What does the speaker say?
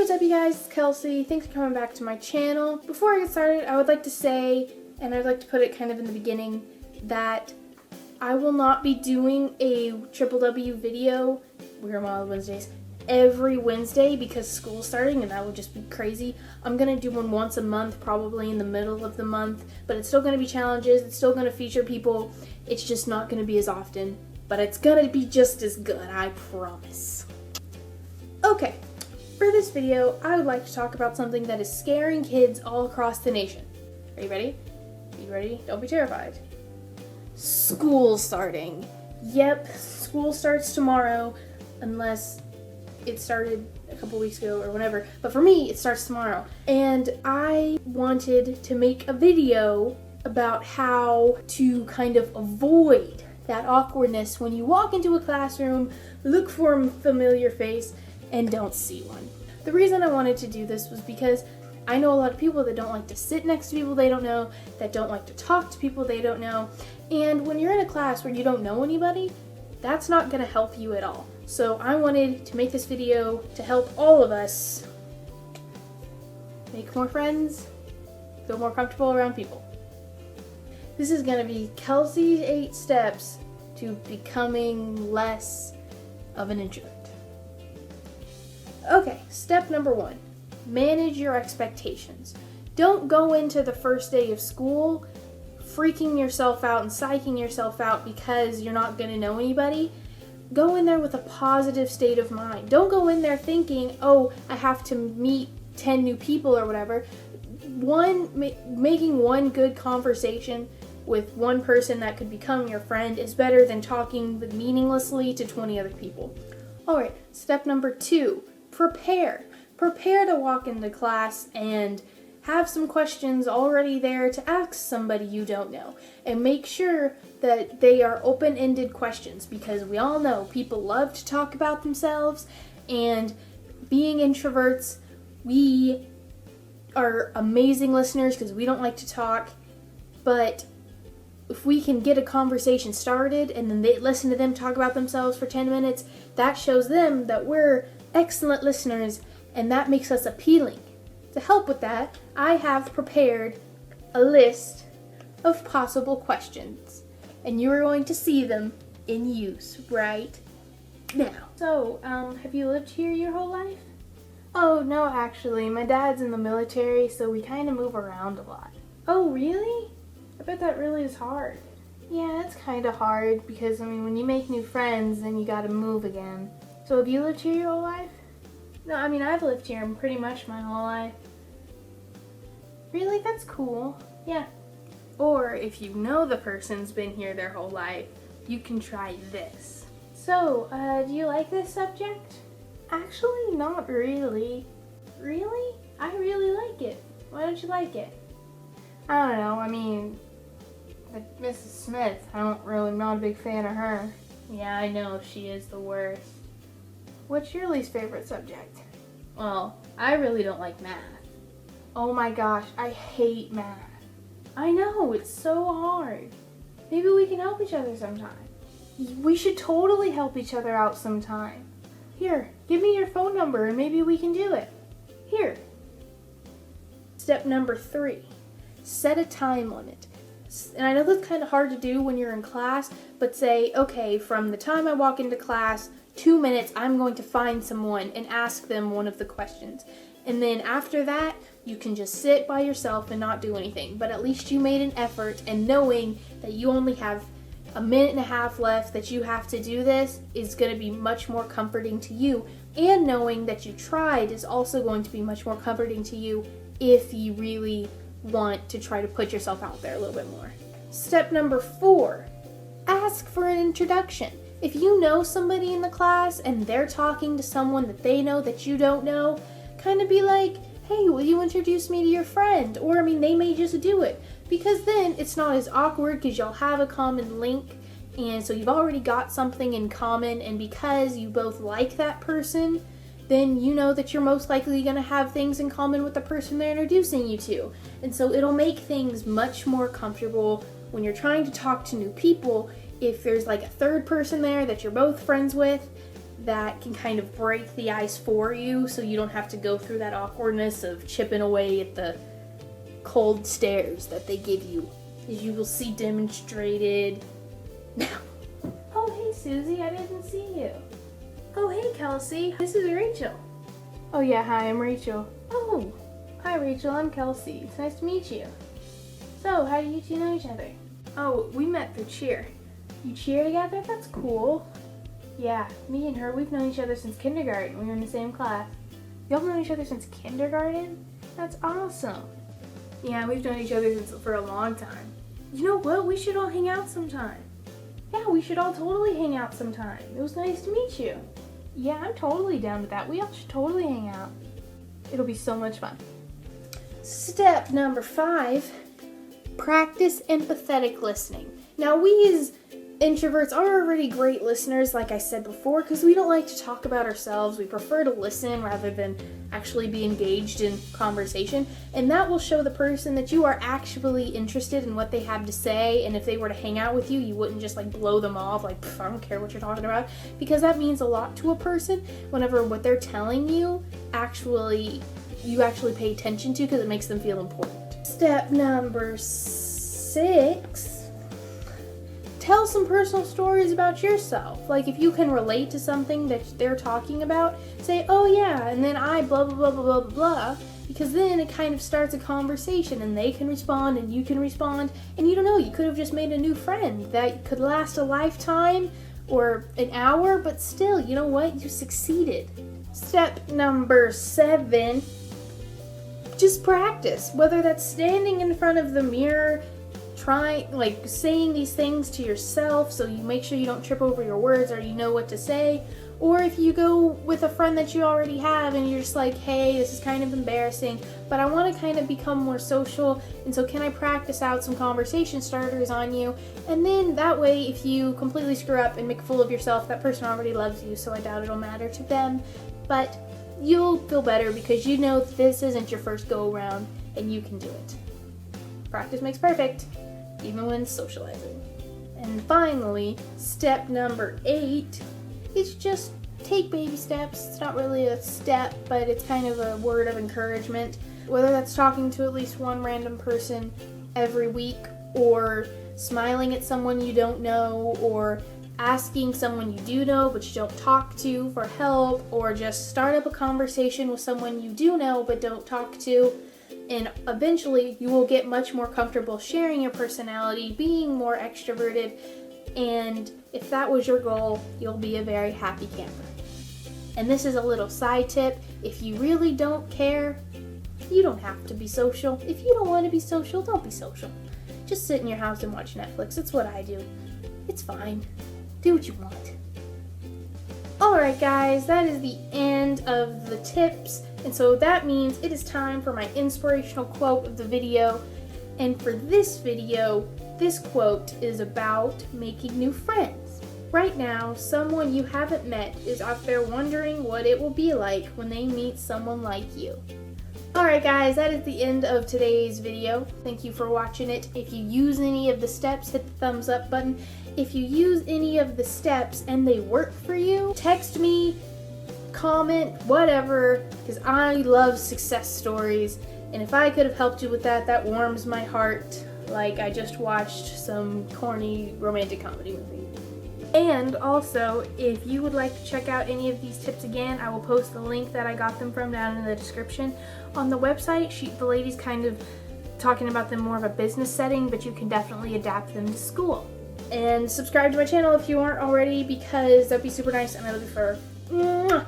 what's up you guys, it's Kelsey. Thanks for coming back to my channel. Before I get started, I would like to say, and I'd like to put it kind of in the beginning, that I will not be doing a Triple W video, We're on Wild Wednesdays, every Wednesday because school's starting and that would just be crazy. I'm going to do one once a month, probably in the middle of the month, but it's still going to be challenges, it's still going to feature people, it's just not going to be as often, but it's going to be just as good, I promise. Okay. For this video, I would like to talk about something that is scaring kids all across the nation. Are you ready? Are you ready? Don't be terrified. School starting. Yep, school starts tomorrow, unless it started a couple weeks ago or whatever. But for me, it starts tomorrow. And I wanted to make a video about how to kind of avoid that awkwardness when you walk into a classroom, look for a familiar face, and don't see one. The reason I wanted to do this was because I know a lot of people that don't like to sit next to people they don't know, that don't like to talk to people they don't know, and when you're in a class where you don't know anybody, that's not going to help you at all. So I wanted to make this video to help all of us make more friends, feel more comfortable around people. This is going to be Kelsey's 8 steps to becoming less of an introvert. Okay, step number 1, manage your expectations. Don't go into the first day of school freaking yourself out and psyching yourself out because you're not going to know anybody. Go in there with a positive state of mind. Don't go in there thinking, oh, I have to meet 10 new people or whatever. Making one good conversation with one person that could become your friend is better than talking meaninglessly to 20 other people. Alright, step number 2. Prepare to walk into class and have some questions already there to ask somebody you don't know, and make sure that they are open-ended questions, because we all know people love to talk about themselves, and being introverts, we are amazing listeners because we don't like to talk, but if we can get a conversation started and then they listen to them talk about themselves for 10 minutes, that shows them that we're excellent listeners, and that makes us appealing. To help with that, I have prepared a list of possible questions, and you're going to see them in use right now. So, have you lived here your whole life? Oh, no, actually, my dad's in the military, so we kind of move around a lot. Oh, really? I bet that really is hard. Yeah, it's kind of hard because, when you make new friends, then you gotta move again. So have you lived here your whole life? No, I've lived here pretty much my whole life. Really? That's cool. Yeah. Or if you know the person's been here their whole life, you can try this. So, do you like this subject? Actually, not really. Really? I really like it. Why don't you like it? I don't know, like Mrs. Smith, I'm not a big fan of her. Yeah, I know, she is the worst. What's your least favorite subject? Well, I really don't like math. Oh my gosh, I hate math. I know, it's so hard. Maybe we can help each other sometime. We should totally help each other out sometime. Here, give me your phone number and maybe we can do it. Here. Step number 3, set a time limit. And I know that's kind of hard to do when you're in class, but say, okay, from the time I walk into class, 2 minutes, I'm going to find someone and ask them one of the questions. And then after that, you can just sit by yourself and not do anything. But at least you made an effort, and knowing that you only have a minute and a half left that you have to do this is going to be much more comforting to you. And knowing that you tried is also going to be much more comforting to you if you really want to try to put yourself out there a little bit more. Step number 4, ask for an introduction. If you know somebody in the class and they're talking to someone that they know that you don't know, kind of be like, hey, will you introduce me to your friend? Or, they may just do it. Because then it's not as awkward because you'll have a common link. And so you've already got something in common. And because you both like that person, then you know that you're most likely going to have things in common with the person they're introducing you to. And so it'll make things much more comfortable when you're trying to talk to new people. If there's like a third person there that you're both friends with, that can kind of break the ice for you so you don't have to go through that awkwardness of chipping away at the cold stares that they give you, as you will see demonstrated now. Oh, hey, Susie, I didn't see you. Oh, hey, Kelsey, this is Rachel. Oh, yeah, hi, I'm Rachel. Oh, hi, Rachel, I'm Kelsey. It's nice to meet you. So, how do you two know each other? Oh, we met through cheer. You cheer together? That's cool. Yeah, me and her, we've known each other since kindergarten. We were in the same class. Y'all known each other since kindergarten? That's awesome. Yeah, we've known each other for a long time. You know what? We should all hang out sometime. Yeah, we should all totally hang out sometime. It was nice to meet you. Yeah, I'm totally down with that. We all should totally hang out. It'll be so much fun. Step number 5, practice empathetic listening. Now, we as introverts are already great listeners, like I said before, because we don't like to talk about ourselves. We prefer to listen rather than actually be engaged in conversation, and that will show the person that you are actually interested in what they have to say. And if they were to hang out with you, you wouldn't just like blow them off like, I don't care what you're talking about, because that means a lot to a person whenever what they're telling you you actually pay attention to, because it makes them feel important. Step number 6, tell some personal stories about yourself. Like, if you can relate to something that they're talking about, say, oh yeah, and then I blah blah blah blah blah blah, because then it kind of starts a conversation and they can respond and you can respond, and you don't know, you could have just made a new friend that could last a lifetime or an hour, but still, you know what? You succeeded. Step number 7, just practice. Whether that's standing in front of the mirror, saying these things to yourself so you make sure you don't trip over your words or you know what to say, or if you go with a friend that you already have and you're just like, hey, this is kind of embarrassing, but I want to kind of become more social, and so can I practice out some conversation starters on you? And then that way, if you completely screw up and make a fool of yourself, that person already loves you, so I doubt it'll matter to them, but you'll feel better because you know this isn't your first go around and you can do it. Practice makes perfect, even when socializing. And finally, step number 8 is just take baby steps. It's not really a step, but it's kind of a word of encouragement. Whether that's talking to at least one random person every week, or smiling at someone you don't know, or asking someone you do know but you don't talk to for help, or just start up a conversation with someone you do know but don't talk to. And eventually you will get much more comfortable sharing your personality, being more extroverted, and if that was your goal, you'll be a very happy camper. And this is a little side tip: if you really don't care, you don't have to be social. If you don't want to be social, don't be social. Just sit in your house and watch Netflix. It's what I do. It's fine. Do what you want. Alright guys, that is the end of the tips. And so that means it is time for my inspirational quote of the video. And for this video, this quote is about making new friends. Right now, someone you haven't met is out there wondering what it will be like when they meet someone like you. Alright guys, that is the end of today's video. Thank you for watching it. If you use any of the steps, hit the thumbs up button. If you use any of the steps and they work for you, text me, comment, whatever, because I love success stories, and if I could have helped you with that, that warms my heart, like I just watched some corny romantic comedy movie. And also, if you would like to check out any of these tips again, I will post the link that I got them from down in the description. On the website, the lady's kind of talking about them more of a business setting, but you can definitely adapt them to school. And subscribe to my channel if you aren't already, because that'd be super nice and I love you forever. Mwah!